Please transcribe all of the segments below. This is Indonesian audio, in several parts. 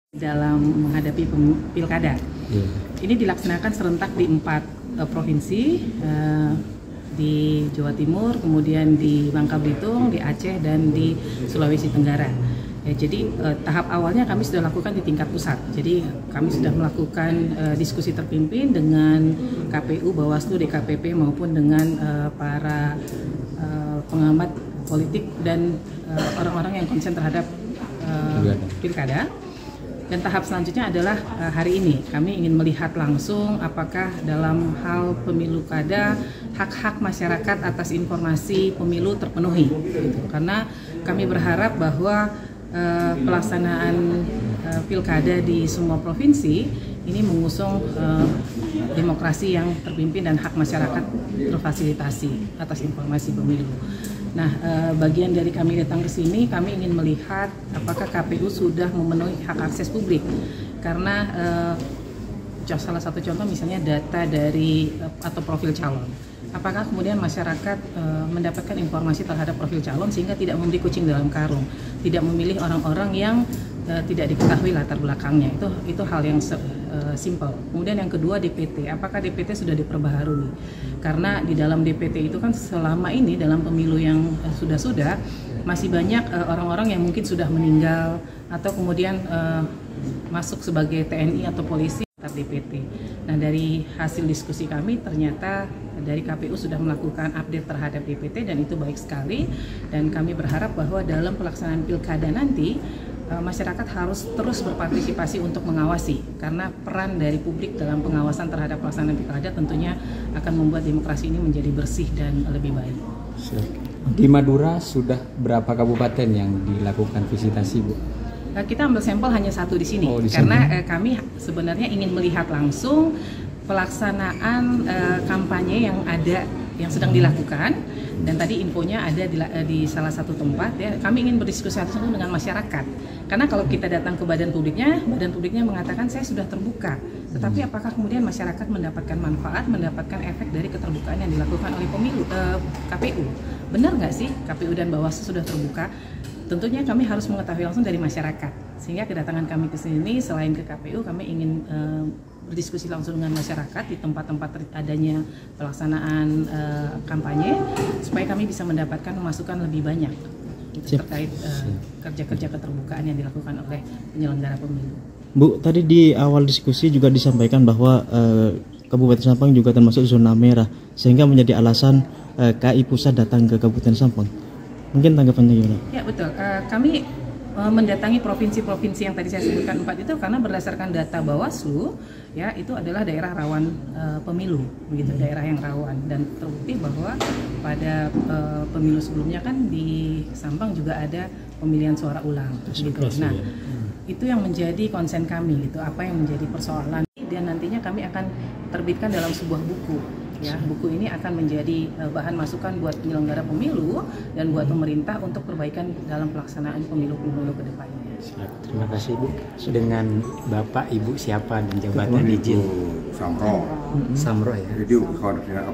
dalam menghadapi pilkada. Ini dilaksanakan serentak di 4 provinsi, di Jawa Timur, kemudian di Bangka Belitung, di Aceh, dan di Sulawesi Tenggara. Jadi tahap awalnya kami sudah lakukan di tingkat pusat. Jadi kami sudah melakukan diskusi terpimpin dengan KPU, Bawaslu, DKPP maupun dengan para pengamat politik dan orang-orang yang konsen terhadap pilkada. Dan tahap selanjutnya adalah hari ini kami ingin melihat langsung apakah dalam hal pemilu kada hak-hak masyarakat atas informasi pemilu terpenuhi. Gitu. Karena kami berharap bahwa pelaksanaan pilkada di semua provinsi ini mengusung demokrasi yang terpimpin dan hak masyarakat terfasilitasi atas informasi pemilu. Nah, bagian dari kami datang ke sini, kami ingin melihat apakah KPU sudah memenuhi hak akses publik. Karena salah satu contoh misalnya data dari atau profil calon. Apakah kemudian masyarakat mendapatkan informasi terhadap profil calon sehingga tidak membeli kucing dalam karung, tidak memilih orang-orang yang tidak diketahui latar belakangnya. Itu hal yang simple. Kemudian yang kedua DPT, apakah DPT sudah diperbaharui? Karena di dalam DPT itu kan selama ini dalam pemilu yang sudah masih banyak orang-orang yang mungkin sudah meninggal atau kemudian masuk sebagai TNI atau polisi DPT. Nah, dari hasil diskusi kami ternyata dari KPU sudah melakukan update terhadap DPT dan itu baik sekali, dan kami berharap bahwa dalam pelaksanaan pilkada nanti masyarakat harus terus berpartisipasi untuk mengawasi, karena peran dari publik dalam pengawasan terhadap pelaksanaan pilkada tentunya akan membuat demokrasi ini menjadi bersih dan lebih baik. Di Madura sudah berapa kabupaten yang dilakukan visitasi, Bu? Kita ambil sampel hanya 1 di sini, karena kami sebenarnya ingin melihat langsung pelaksanaan kampanye yang sedang dilakukan, dan tadi infonya ada di salah satu tempat ya. Kami ingin berdiskusi langsung dengan masyarakat, karena kalau kita datang ke badan publiknya mengatakan saya sudah terbuka, tetapi apakah kemudian masyarakat mendapatkan manfaat, mendapatkan efek dari keterbukaan yang dilakukan oleh KPU? Benar nggak sih KPU dan Bawaslu sudah terbuka? Tentunya kami harus mengetahui langsung dari masyarakat, sehingga kedatangan kami ke sini selain ke KPU, kami ingin berdiskusi langsung dengan masyarakat di tempat-tempat adanya pelaksanaan kampanye, supaya kami bisa mendapatkan masukan lebih banyak terkait kerja-kerja keterbukaan yang dilakukan oleh penyelenggara pemilu. Bu, tadi di awal diskusi juga disampaikan bahwa Kabupaten Sampang juga termasuk zona merah, sehingga menjadi alasan KI Pusat datang ke Kabupaten Sampang. Mungkin tanggapannya gimana? Ya betul, kami mendatangi provinsi-provinsi yang tadi saya sebutkan 4 itu karena berdasarkan data Bawaslu ya, itu adalah daerah rawan pemilu, begitu, daerah yang rawan, dan terbukti bahwa pada pemilu sebelumnya kan di Sampang juga ada pemilihan suara ulang gitu. Nah, itu yang menjadi konsen kami gitu, apa yang menjadi persoalan, dan nantinya kami akan terbitkan dalam sebuah buku. Ya, buku ini akan menjadi bahan masukan buat penyelenggara pemilu dan buat pemerintah untuk perbaikan dalam pelaksanaan pemilu-pemilu ke depannya. Terima kasih, Bu. Dengan Bapak, Ibu siapa dan jabatan izin? Samro. Samro ya. Jadi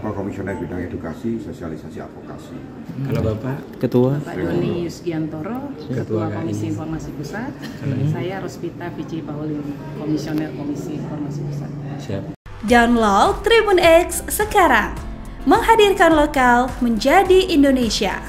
komisioner bidang edukasi, sosialisasi, advokasi. Kalau Bapak? Ketua. Pak Doni Yusgiantoro, Ketua Komisi Informasi Pusat. Saya Rospita Vici Paulin, Komisioner Komisi Informasi Pusat. Siap. Download Tribun X sekarang, menghadirkan lokal menjadi Indonesia.